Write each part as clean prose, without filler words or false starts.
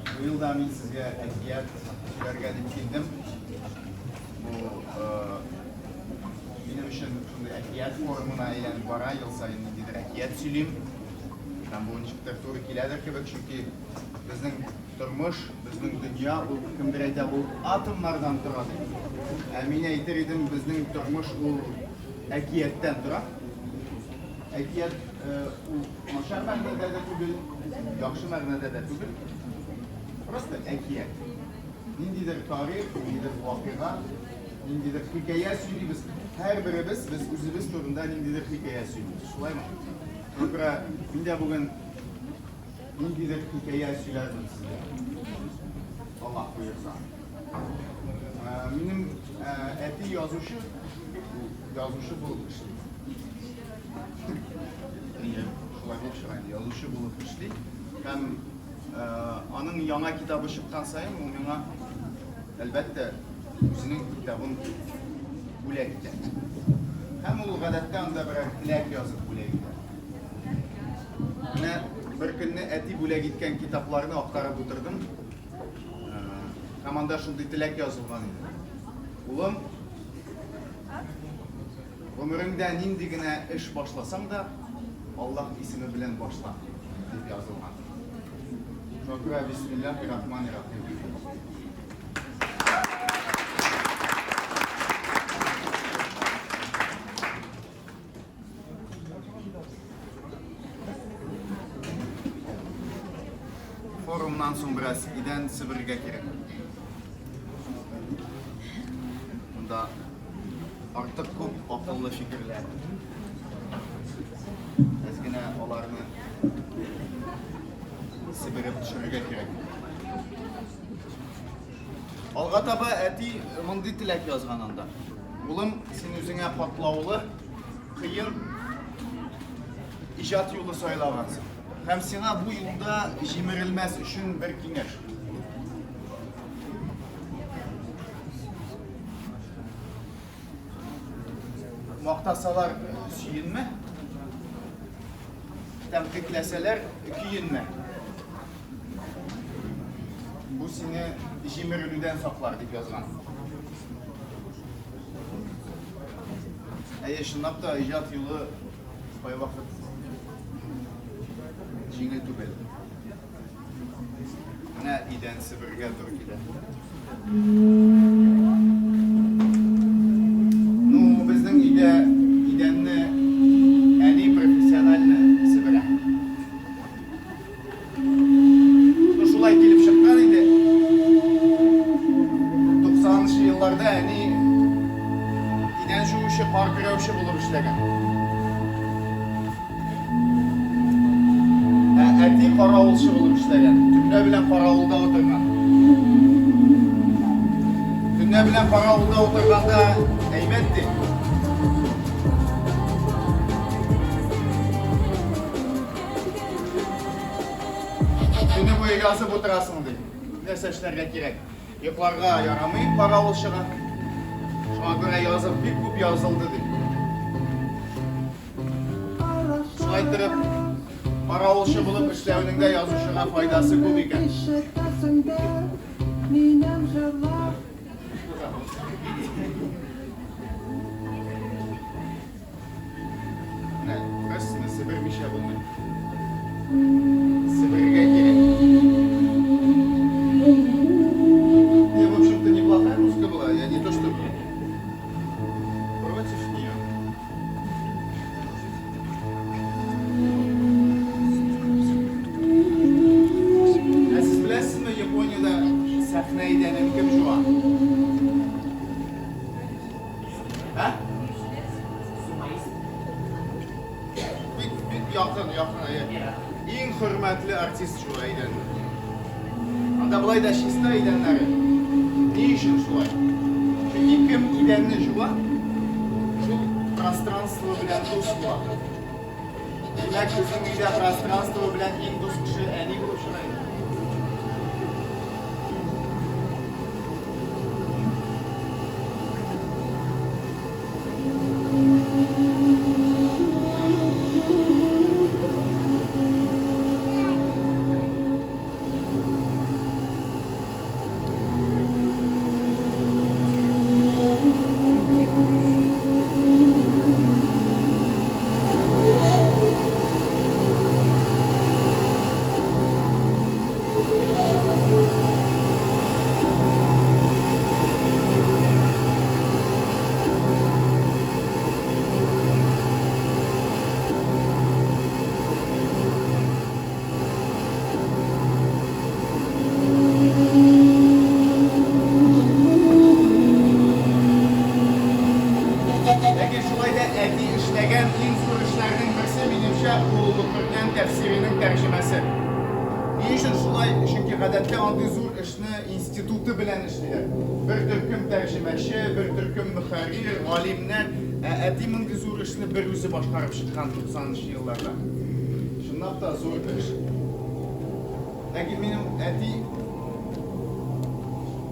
Bu yıl da ben sizge ehtiyat vergenip geldim. Bu benim için ehtiyat forumuna eğlen bara yıl sayın nedir ehtiyat söyleyeyim. Ben bu öncelikler doğru kiledir gibi çünkü bizim turmuş, bizim dünya bu kimdir de bu atomlardan durады. Mine aytır idim bizim turmuş bu ehtiyatten durады. Ehtiyat maşar məqnədə də tügül, yaxşı məqnədə də tügül. Просто ehtiyat. Nindidir tarih, nindidir vaqiğa, nindidir hikaye söyleyimiz. Her birimiz biz özümüz turunda nindidir hikaye söylüyoruz. Şulay mı? Sonra ben de bugün nindidir hikaye söylerdim size. Allah buyursa. Benim eti yazışı bu işte. Şulay bu şuraydı. Yazışı bu işte. Hem onun yana kitabı çıktan sayın, o yana elbette özünün kitabın bulakta. Hem o gadetten de bir tilak yazıp bulakta. Ne bir günde eti bulak gitken kitaplarını aktarıp oturdum. Hemen de şurada tilak yazılgan idi. Oğlum, ömrümde nindigine iş başlasam da Allah ismi bilen başla deyip yazılgan. Şükür Bismillahirrahmanirrahim. Forumdan sonra biraz giden Sibir'e gerek. Bunda artık çok akıllı fikirler. Eskine olarını Sibir'e düşürüge gerek. Alğa taba eti mındı tilak yazgan anda. Oğlum sen özüne patlavlı, kıyın icat yolu söylavansın. Hem sana bu yolda jimirilmez üçün bir kengеш. Maqtasalar suyunma, təmkikləsələr kuyunma. Bu seni jimirlüden saklar deyip yazgan. Şunlap da icad yolu koy vakit jingil tübel. Ne iden Sibir'e Türkiye'de. No bizden idenli en iyi profesyonelni Sibir'e. Şulay gelip çıkan idi. 90'lı yıllarda en iyi iden şu işi park rövşi bulup işlegen. Eti qaravulçı bulup işlegen. Tünne bilen qaravulda oturgan. Tünne bilen qaravulda oturganda eymetti. Tünne boyu yazıp oturasın deyip. Ne seçlerge gerek. Yukarıga yaramayın qaravulçıga. Şuna göre yazıp bir kup yazıldı deyip. Şuna ettirip qaravulçı bulup işlevinde yazışına faydası көп ekan. Ne? Burası Sibir bir şey bulmuyor. Sibir'e gerek. Не, в общем-то, неплохая музыка была. Я не то, что против нее. А siz bilasizmi, Yaponiyada sahna idanim kim şu an? Ha? Yakın. En hürmetli artist şu idan. Anda bulay da şista idanları. Ne işin şulay? Çünkü kim idanni şuva? Şu пространство bilen dost şuva. Demek bizim ida пространство bilen en dost kişi eni bulup şuraydı. devletli andizur işini institutu bilen işler. Bir türküm tercümeşi, bir türküm müferrir, alimler eti andizur işini bir yüzü başkarıp çıkan 90'lı yıllarda. Şundan da zor bir iş. Lakin benim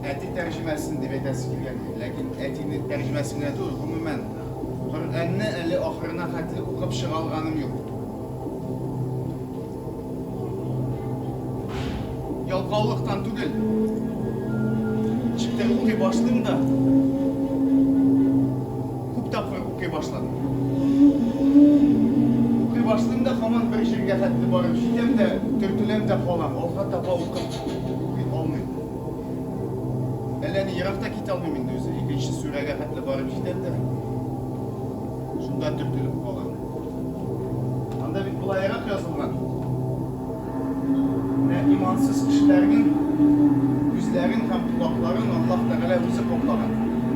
eti tercümesini demek eskilyen. Lakin etinin tercümesine de umumen Kur'an'ı eli ahırına hatli okup çıkalganım yok. Yalqavlıqdan tugul. Çıktı okuy başladım da Kup tapır okuy başladım. Okuy başladım da hemen bir yerge hatli barıp jitem de türtülem de falan. Olga tapa okuy olmayayım. Eleni Irak'ta kit almayayım da özü. İkinci sürege hatli barıp jitem de şunda türtülüm falan. Anda bir bulay Irak yazılgan. İmansız kişilerin yüzlerin hem kulakların Allah Teala özü koklagan.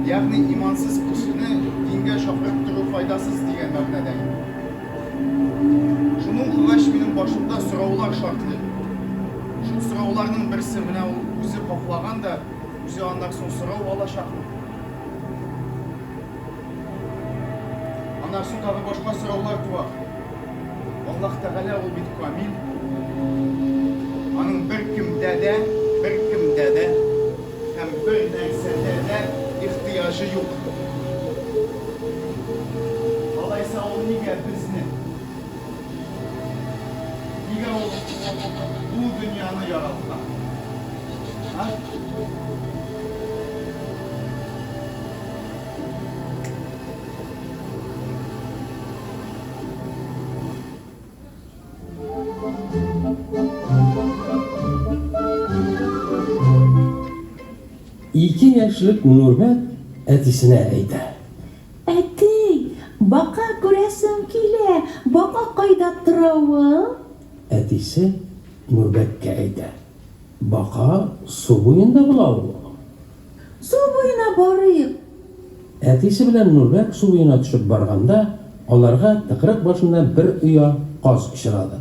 Yani imansız kişini dinge şafret duru faydasız diyen mebneden. Şunun uğraş benim başımda sıravlar şartlı. Şu sıravlarının birisi bana özü koklagan da özü anlarsın sırav ala şartlı. Anlarsın tabi başka sıravlar var. Allah Teala o bir kamil. Onun bir kimde de hem bir nersede de ihtiyacı yok. Dolayısıyla o niye bizni? Niye o bu dünyanı yarattı? Ha? İki yaşlık Nurbek etisine eydi. Eti, baka göresim kile, baka kaydat tıravı. Etisi Nurbek'e eydi. Baka su boyunda bulağı. Su boyuna barayıp. Etisi bilen Nurbek su boyuna düşüp barganda, onlarga tıkırık başında bir uya kaz pişiradi.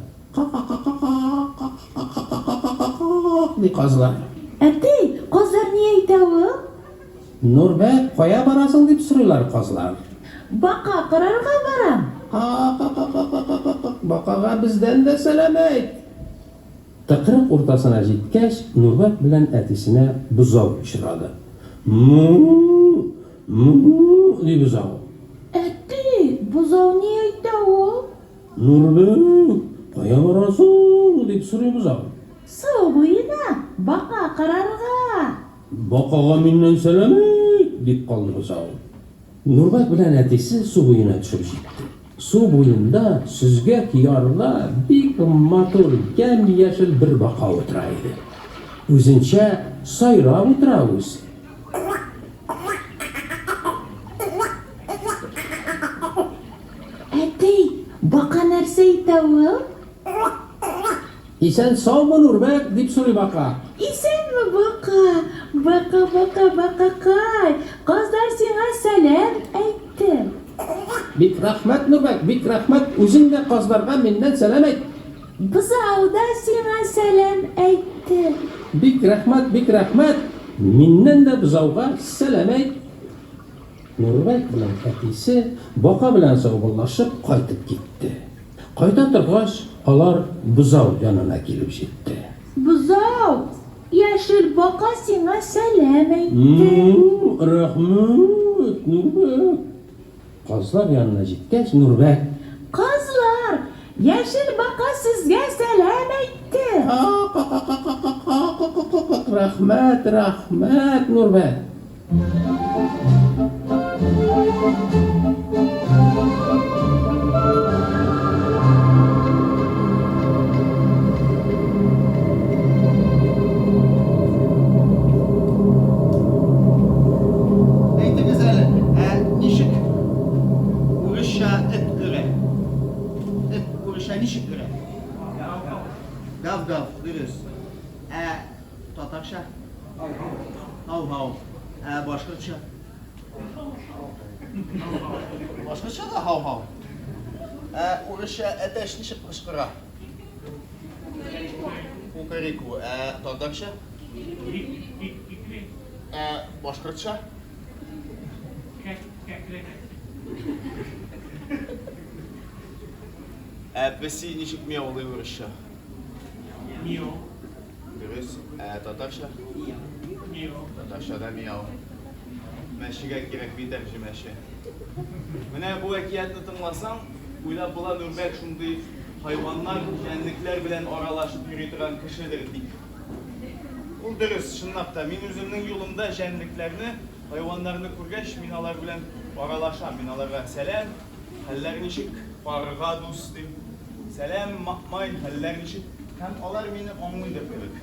Bir kazlar. Eti, kızlar niye itağı? Nurbek koya barasın deyip sürüler kazlar. Baka kararga baram. Bakaga bizden de selam et. Tıkırık ortasına jitkəş, Nurbek bilen etisine buzav pişiradi. Muuu diye buzav. Eti, buzav niye itağı? Nurbek koya barasın deyip sürüyor buzav. Su boyuna, baka kararga. Bakaga mindən selam et deyip kaldı buzav. Nurbek bilen etisi su boyuna düşüp jitti. Su boyunda süzgek yarıla bir motor yem-yeşil bir baka oturaydı. Özünçe sayra oturağız. Eti, baka nerse itağı? Sen sağ mı Nurbek deyip soruyor baka. İsen mi baka? Baka kay. Kızlar sana selam etti. Bik rahmet Nurbek, bik rahmet. Özün de kızlarga mindən selam et. Buzav da sana selam etti. Bik rahmet. Mindən de buzavga selam et. Nurbek bilen etisi baka bilen sağollaşıp kaytıp gitti. Kayta turgaç, alar buzav yanına gelip jitti. Buzav, yeşil baka sana selam etti. Rahmet Nurbek. Kazlar yanına jitkəç Nurbek. Kızlar, yeşil baka sizge selam etti. Rahmet Nurbek. Neydi güzel? Nişik uruşa et göre. Et uruşa nişik göre. Gav, dürüst. Tatakşa. Hav. Başkaça. Başkaça da hav. Uruşa eteş nişik kışkıra. кукареку. Татарша? Башкортша? Песи ничек мияулы урысша? Мио. Дөрес. Татарша? Мио. Татаршада мияу. Мәшегә кирәк бит тәрҗемәче. Менә бу әкиятне тыңласаң, уйлап була Нурбәк шундый хайваннар, җәнлекләр белән аралашып йөри торган кешедер dik. Ул дөрес, чынлап та, мин үземнең юлымда җәнлекләрне, хайваннарны күргәч, мин алар белән аралашам. Мин аларга сәлам, хәлләр ничек, парга дус дим. Сәлам, мақмай, хәлләр ничек? Һәм алар мине аңлыйдыр кебек.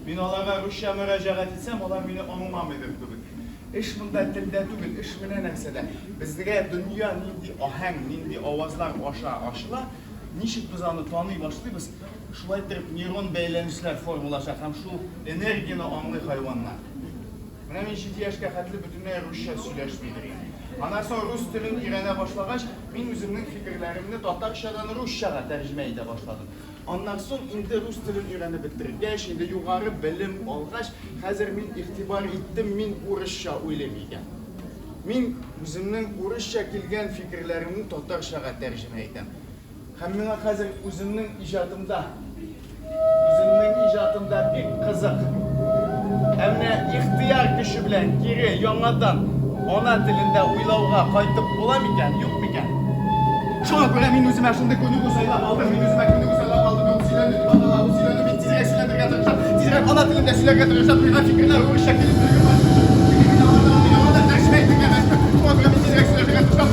Мин аларга русча мөрәҗәгать итсәм, алар мине аңламыйдыр кебек. Эш монда телдә түгел, эш менә нәрсәдә. Безгә дөнья нинди аһәң, нинди авазлар аша ачыла, ничек без аны таный башлыйбыз, шулай итеп нейрон бәйләнешләр формулаша һәм шул энергияны аңлый хайваннар. Менә мин 7 яшькә хәтле бөтенләй русча сөйләшмидер. Аннан соң рус телен өйрәнә башлагач, мин үземнең фикерләремне татарчадан русчага тәрҗемә итә башладым. Аннан соң инде рус телен өйрәнеп бетергәч, инде югары белем алгач, хәзер мин игътибар иттем, мин урысча уйлыйм икән. Мин үземнең урысча килгән фикерләремне татарчага тәрҗемә итәм. Һәм миңа хәзер үземнең иҗатымда бик кызык. Әмма ихтияр көче белән кире яңадан ана телендә уйлауга кайтып була микән, юк микән? Шуңа күрә мин үземә шундый күнегү сайлап алдым, мин үземә күнегү сайлап алдым, ул сөйләнде, мин тизрәк сөйләргә тырышам, тизрәк ана телендә сөйләргә тырышам, миңа фикерләр урысча килеп торган. Ана тәрҗемә итәргә мәҗбүр. Шуңа күрә мин тизрәк сөйләргә тырышам,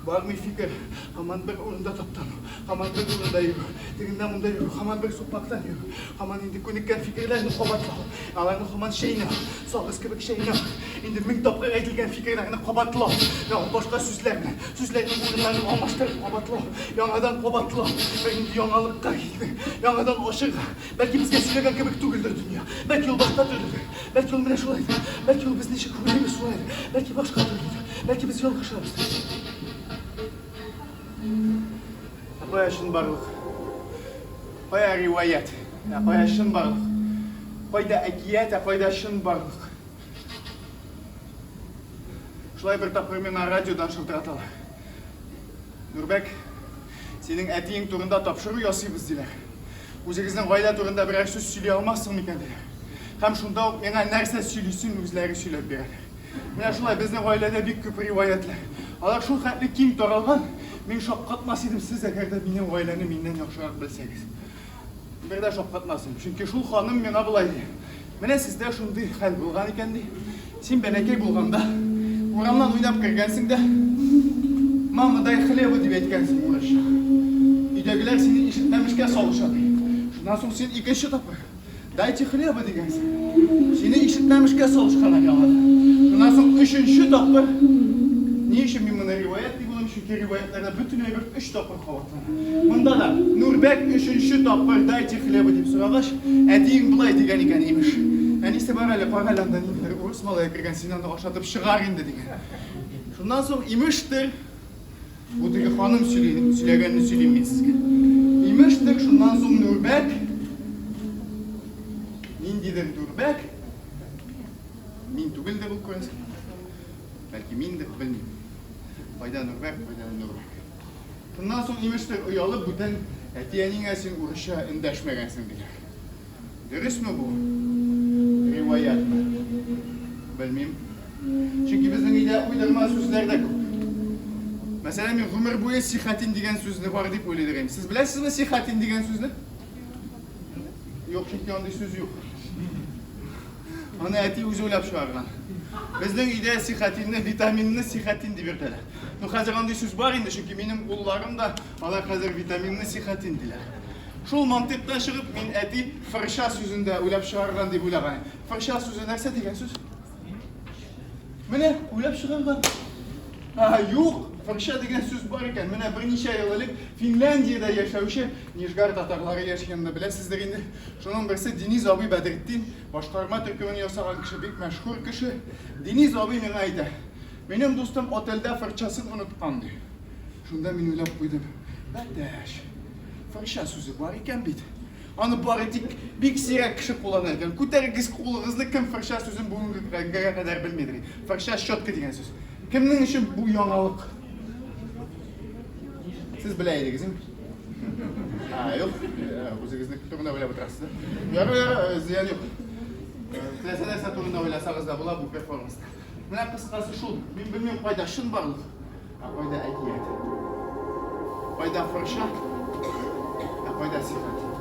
Var mı fikir? Aman bir orunda taptan, aman bir orunda yürü. Derinden bunda yürü, aman bir sokaktan yürü. Aman indi könükken fikirlerini kobatla. Aman aman şeyine, sağız kibik şeyine. İndi min tapkı eğitilgen fikirlerini kobatla. Ya başka süslerini burunlarını amaçtırıp kobatla. Yanadan kobatla. Ve indi yanalıkka geldi. Yanadan aşık. Belki bizge süylegen kibik tügüldür dünya. Belki yol başka türlüdür. Belki yol mine şulaydı. Belki yol biz neşe kuvvetimiz şulaydı. Belki başka türlüdür. Belki biz yol kışarız. Koyasın barlık. Koya rivayet. Koyasın barlık. Koyda ekiyet, koydasın barlık. Şulay bir tapır men radyodan şıltıratalar. Nurbek, senin etiğin turunda tapşırı yasıyız diler. O'zingizning oila turida biror so'z söylay olmassizmikan dedilar. Ham shunda yana narsa söyleysin, o'zlari söylab beradi. Mana shulay bizning oilada bek ko'p rivoyatlar. Ular shu xatli keng taralgan. Men shafqatmas edim siz agarda mening oilani mendan yaxshiroq bilsangiz. Birda shafqatmasim. Chunki shu xonim meni bulay deydi. Mana sizda shunday hal bo'lgan ekanda, sen balakay bo'lganda oramdan o'ynab kirgansingda, "Mamaday xileb" deb aytgansiz uğraş. Uydagilar seni ishlatmishga solishadi. Shundan so'ng sen ikkinchi topar. Daychi xileb degansiz. Seni ishlatmishga solishgan ekan. Shundan so'ng uchinchi topar. Ne işim ben buna rivayet değil, bunun çünkü rivayetlerde bütün öbür 3 topar kavatlar. Bunda da Nurbek 3. topar dayci xilebı deyip soralaş, etiğin bulay degen iken imiş. Yani ise böyle paralandan indir, Urus malaya kirgen Sinan da aşatıp şıgar indi degen. Şundan sonra imiştir, bu digi hanım söylegenini söyleyeyim ben sizge. İmiştir, şundan sonra Nurbek, nindidir Nurbek, min tugildir bu koyasın. Belki mindir, bilmiyorum. Fayda Nurbek, fayda Nurbek. Bundan sonra imiştir uyalıp bütün etiyenin esin uğraşa indeşmegensin diye. Dürüst mü bu? Rivayet mi? Bilmiyorum. Çünkü bizim ide uydurma sözlerde yok. Mesela ben ömür boyu sihatin degen sözünü var deyip öyle. Siz bilesiniz mi sihatin degen sözünü? Yok çünkü onda söz yok. Ana eti uzun şu argan. Bizden ide sihatinne, vitaminne sihatin diye verdiler. Nu hazır andı söz var indi çünkü benim oğullarım da ana hazır vitaminne sihatin diler. Şul mantıktan çıkıp min eti fırşa sözünde ulap şargan diye bulagan. Fırşa sözü nerse degen söz? Mene ulap şargan. Ha yok. Fırşa degen söz var iken, mene bir neçe yıllık Finlandiya'da yaşamışı Nijgar Tatarları yaşayanını bilesizdir indi. Şunun birisi Deniz abi Bedrettin, başkarma türkümünü yasagan kişi, bek meşhur kişi. Deniz abi men aydı. Benim dostum otelde fırçasını unutkandı. Şunda men uylap koydum. Kardeş, fırşa sözü var iken bit. Onu politik bek sirak kişi kullanırken, kutergiz kulağızlı kim fırşa sözün bugünkü kadar bilmedi. Fırşa şotka degen söz. Kimnin işi bu yanalık? Siz bileydiniz mi? Ha yok. O'zingizning turunda o'ylab o'tirasizlar. Yo'q, ziyon yo'q. Tilasa turunda o'ylasangiz da bo'lar bu performansda. Mana qisqasi shu. Men bilmayman foyda shin borliq. Foyda aytmaydi. Foyda fırsha. Foyda sifat.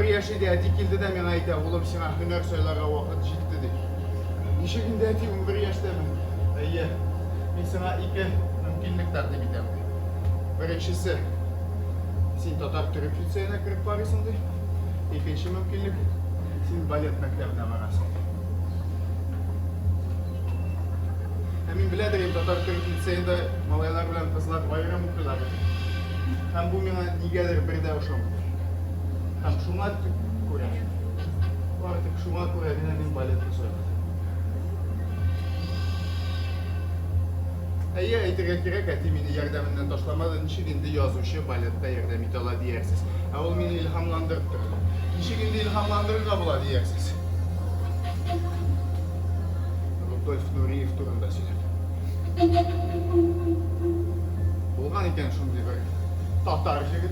yaşı diye dikildi de men ayta, oğlum sana hüner söylerge vakit jitti di. Nişe günde eti 11 yaşta ben. Ayya, ben sana iki mümkünlük takdim edeyim. Birincisi, sen Tatar Türk Liseyine kirip varısın di. İkinci mümkünlük, sen balet mektebine varasın. Hemin biledireyim Tatar Türk Liseyinde malaylar bilen kızlar bayram okuyorlar. Hem bu mena nigedir bir de hoşum. Hem şuna koyar. Bu artık şuna koyar yine min baletini söyler. Eye aytırga gerek eti meni yardımından taşlamadan nişiginde yazışı balette yardım itola diyersiz. Ol meni ilhamlandırıp durdu. Nişiginde ilhamlandırırga bula diyersiz. Rudolf Nureyev turunda söyledi. Bulgan iken şunday bir Tatar jigit.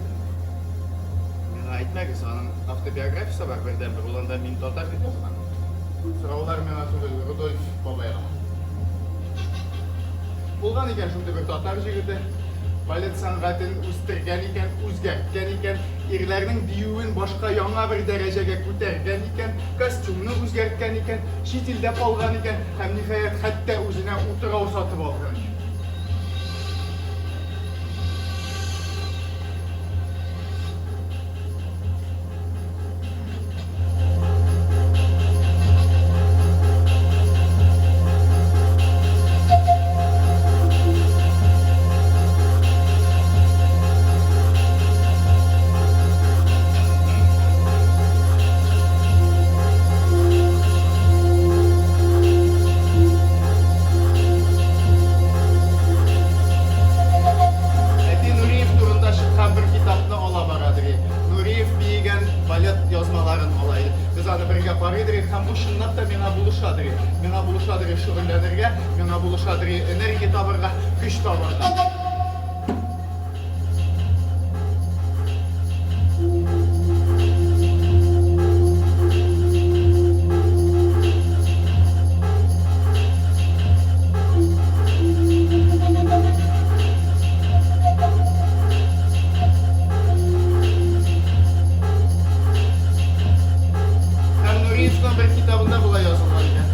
Men aytmagi sanın avtobiyografiyasi var birden bir. Olanda men Tatar deb yozgan. So'rovlar meni so'radi Rudolf Babaya. Bulgan iken şunday bir Tatar jigiti. Balet san'atini o'stirgan ekan, o'zgartgan ekan, erlarning diyuvin boshqa yangi bir darajaga ko'targan ekan, kostyumni o'zgartgan ekan, chet elda qolgan ekan, ham nihoyat hatto o'zina o'tirov sotib olgan. Mena buluşadır şüghullanırga, mena buluşadır enerji tabırga, güç tabırga. Hem Nuriyev'in bir kitabında bula yazılgan ekan.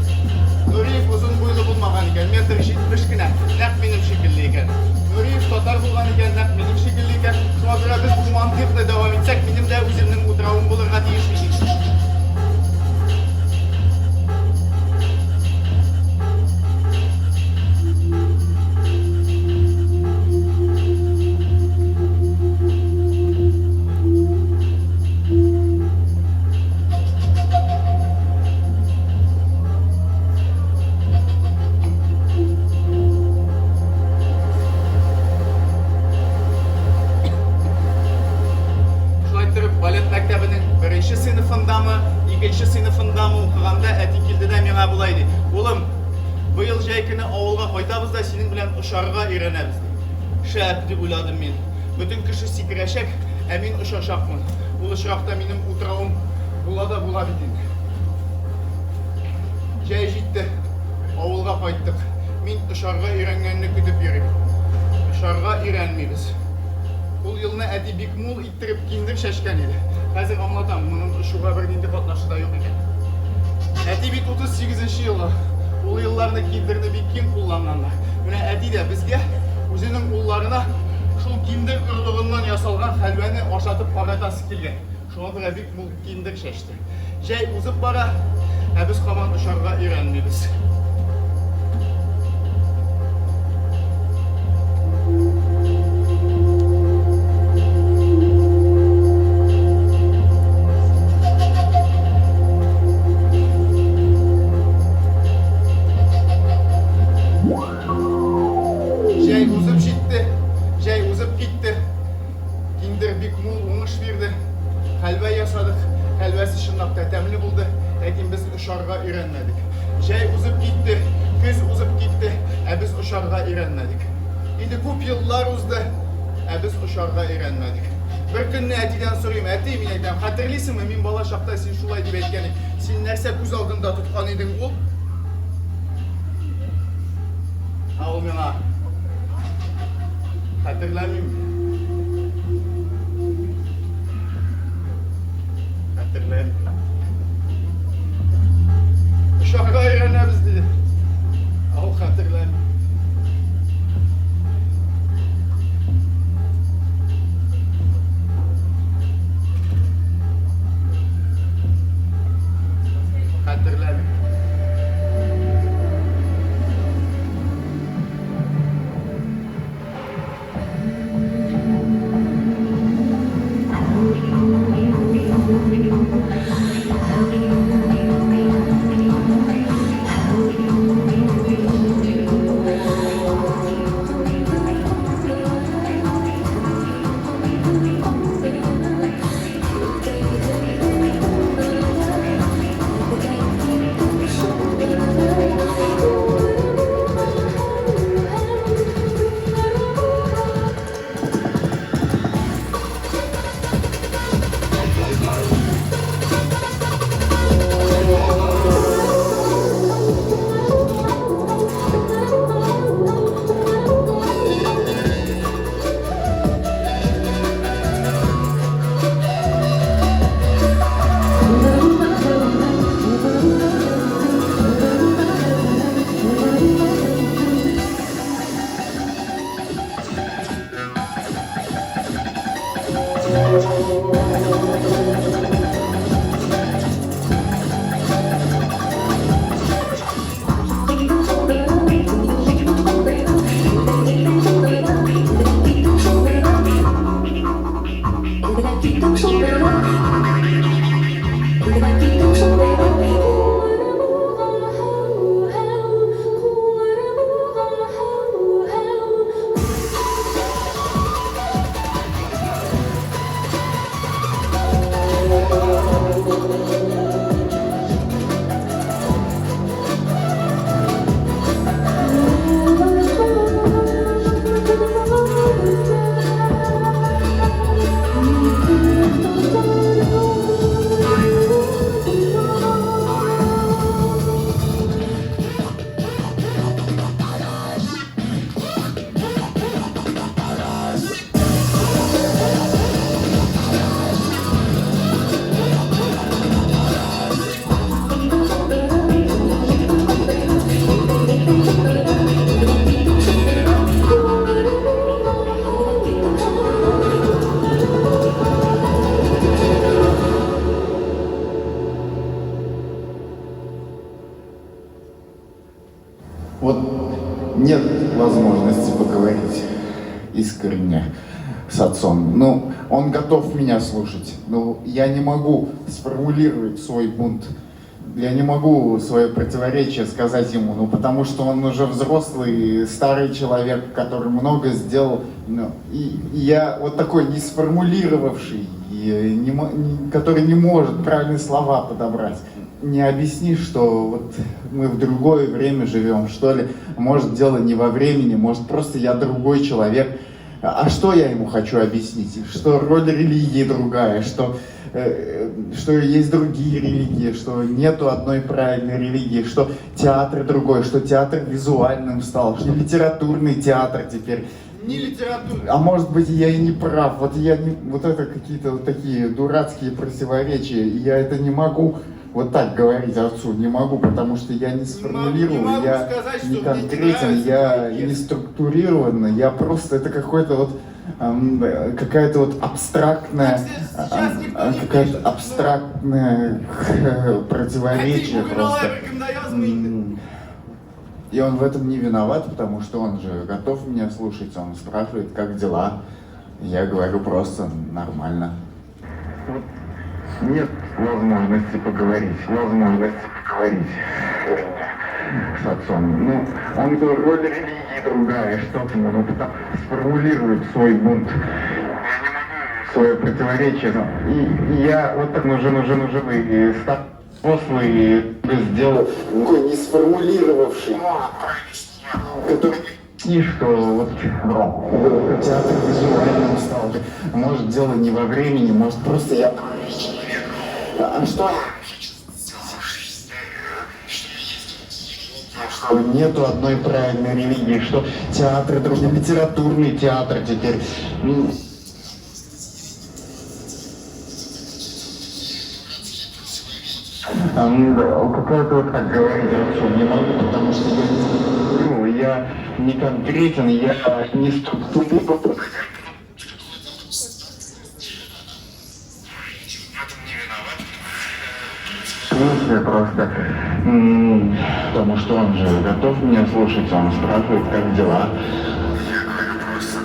Nuriyev uzun boylu bulmagan ekan, metr 70 gina, naq menim şekilli ekan. Nuriyev Tatar bo'lgan ekan, naq menim şekilli ekan. Shunga ko'ra biz bu mantiqni davom etsak, menim de o'zimning o'tiravim bo'lirga tegishli. Birinci sınıfında mı, ikinci sınıfında mı okuganda etikildi de mena bulaydı. Oğlum, bu yıl jaykini avulga koytabız da senin bilen uçarga öğrenemiz. Şöp deb uyladım men. Bütün kişi sikireşek, emin uçaşakmın. Bu uçakta benim oturavım bula da bula bitin. Jay jitti, avulga koyttuk. Men uçarga öğrengenini kütüp yürüyüm. Uçarga öğrenmeyiz. Bu yılını edi bik mul ittirip kindir şaşkan edi. Hazır anlatam, bunun uşuğa bir dindi katlaşı da yok eken. Edi bit 38. yılı. Bu yıllarını kindirdi bik kim kullananlar. Yine edi de bizge özünün ullarına şu kindir ırlığından yasalgan halveni aşatıp paratası kelgen. Şuna göre bik mul kindir şaştı. Jay uzıp bara, biz kaman uşarga öğrenmeyiz. Jay uzıp gitti. Kindir bik mul unuş verdi. Halva yasadık. Halvası şındakta temli buldu. Lakin biz uçarga öğrenmedik. Jay uzıp gitti. Kız uzıp gitti. Biz uçarga öğrenmedik. Şimdi köp yıllar uzdu. Biz uçarga öğrenmedik. Bir gün Eti'den sorayım. Eti min aytam, hatırlısın mı? Min bala şakta sen şulay deb aytgani. Sen nerse göz aldında tutkan edin ol. Ol mena. Hatırlamayayım. Hatırlayın. Uşaklar öğreniriz dedi. Al hatırlayın. Hatırlayın. Вот нет возможности поговорить искренне с отцом. Ну, он готов меня слушать, но я не могу сформулировать свой бунт. Я не могу свое противоречие сказать ему, ну, потому что он уже взрослый, старый человек, который много сделал. Ну, и я вот такой не сформулировавший, который не может правильные слова подобрать. Не объяснишь, что вот мы в другое время живем, что ли. Может, дело не во времени, может, просто я другой человек. А что я ему хочу объяснить? Что роль религии другая, что есть другие религии, что нету одной правильной религии, что театр другой, что театр визуальным стал, что литературный театр теперь. Не литературный. А может быть, я и не прав. Вот это какие-то вот такие дурацкие противоречия, и я это не могу вот так говорить отцу, не могу, потому что я не сформулирован, я не конкретен, я не структурирован, я просто, это какой-то вот какая-то вот абстрактная, какая-то абстрактное противоречие просто. И он в этом не виноват, потому что он же готов меня слушать, он спрашивает, как дела. Я говорю просто нормально. Нет возможности поговорить с отцом. Ну, он роль религии другая, что ну, сформулирует свой бунт. Я не могу свое противоречие. И я вот так нужен и взрослый сделал, не сформулировавший, который и что вот театр визуальным стал. Может, дело не во времени, может, просто я человек. А что? Что нету одной правильной религии, что театр, литературный театр теперь. Какая-то вот так говорить вообще не могу, потому что я не конкретен, я не структурный. В смысле просто, потому что он же готов меня слушать, он спрашивает, как дела. Я говорю просто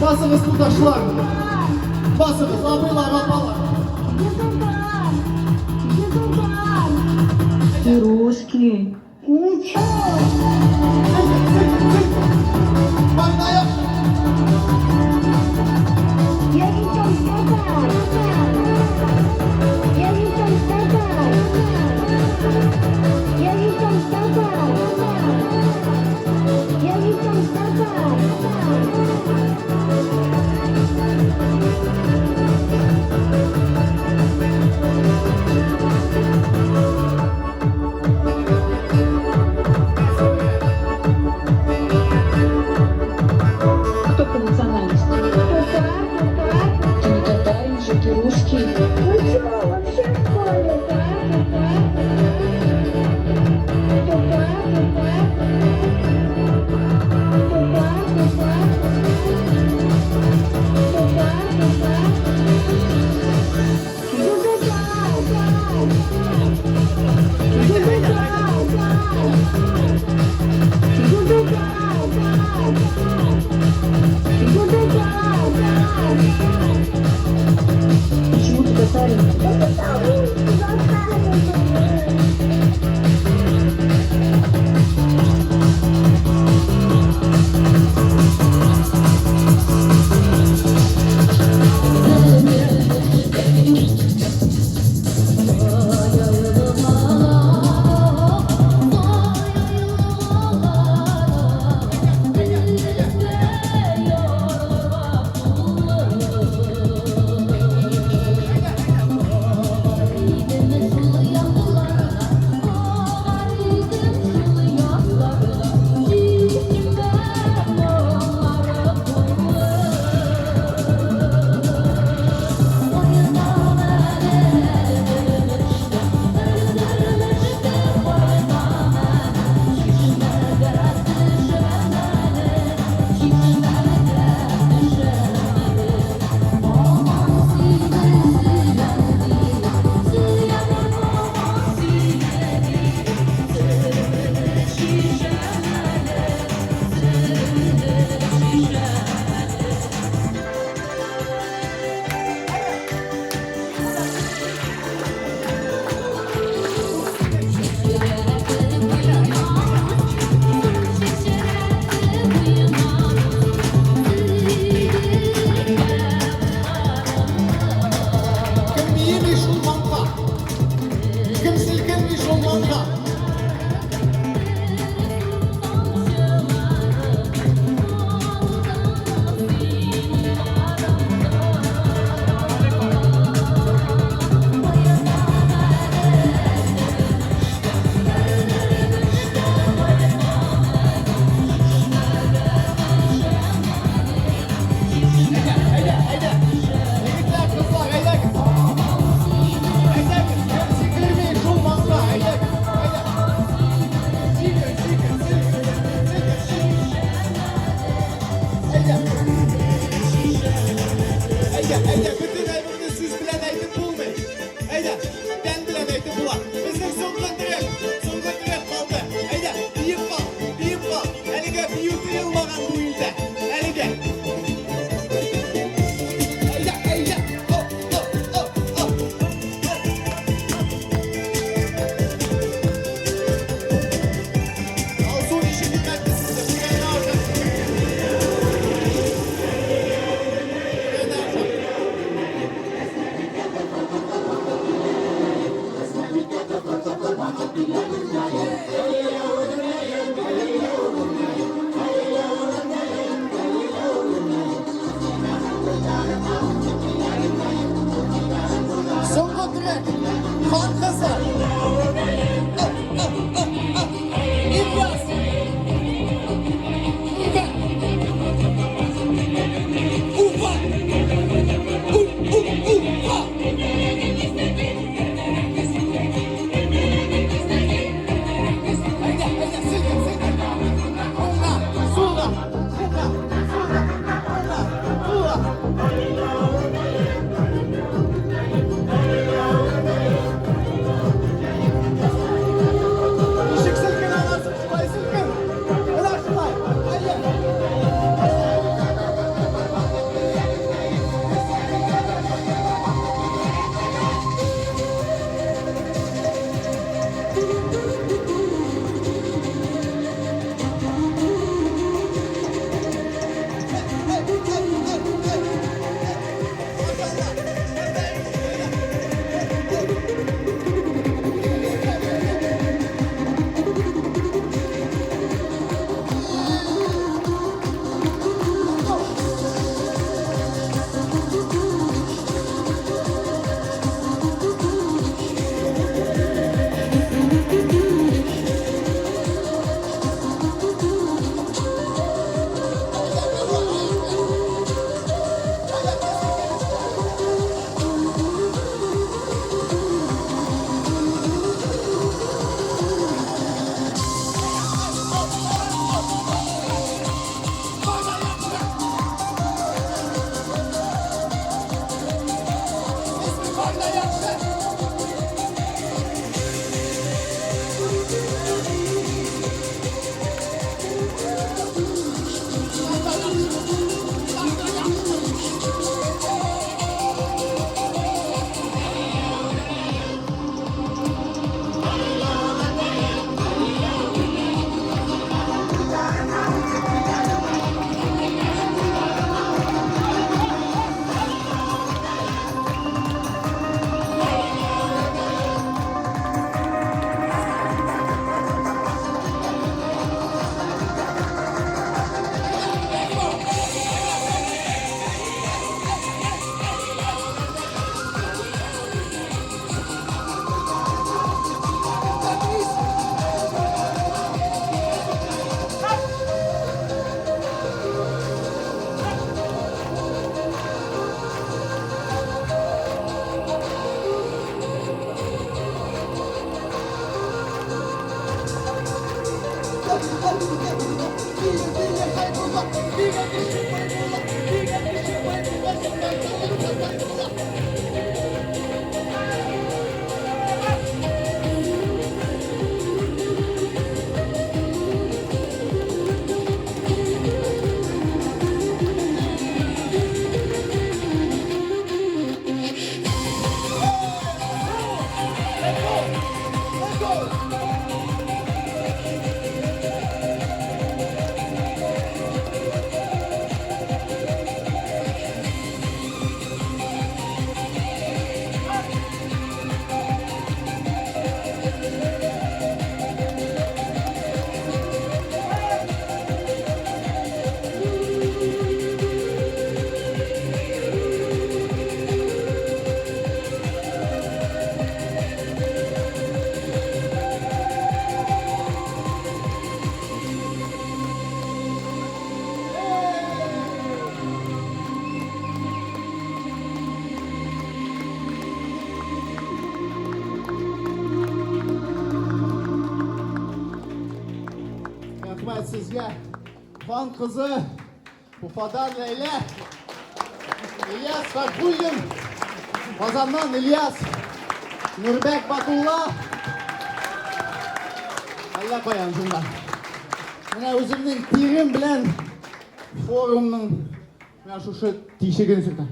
Basınız kurdaşlar. Basınız abiler, abalar. Русский. Bak ne yap? Я ничем страдаю. Я ничем страдаю. Я ничем страдаю. Я ничем страдаю. Eyde, bütün evimde siz bilen eğitim bulmayın. Eyde, ben bilen eğitim bular. Bizim sonuna direk kaldı. Eyde, büyük bal. Elige büyük yılmadan bu ilde. Elige. Eyde, hop. Al son işi hikmetli size. Buraya ne yapacaksın? Songa direk, kankası. İlyas. Ufa. Ufa. Haydi, silkin. Sola. Işık silkin anlarsın, şurayı silkin. Helal şurayı. Haydi. Rahmet sizge. Van kızı. Pufadar Leyla. İlyas Farkulgin, Қазаннан İlyas, Нұрбек Батулла, Алла қоян жындар. Мына өзімнің тегім білән форумның мына шушы тишегін сүрді.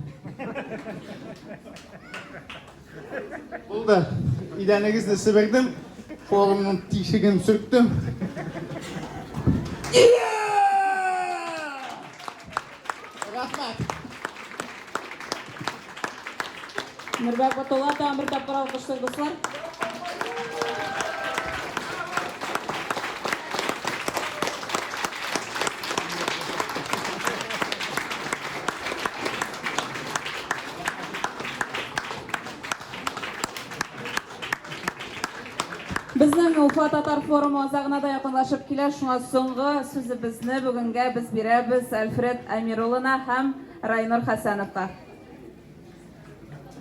Болды. Идәнігізді сібірдім, форумның тишегін сүрттім. Рахмат. Нұрбек Батулла тағы бір тапқыр алқыштар достар. Біздің Уфа Татар форумы азағына да якынлашып килә, шуңа соңгы сүзебезне бүгенгә без бирәбез Альфред Амируллина һәм Райнур Хәсәновка.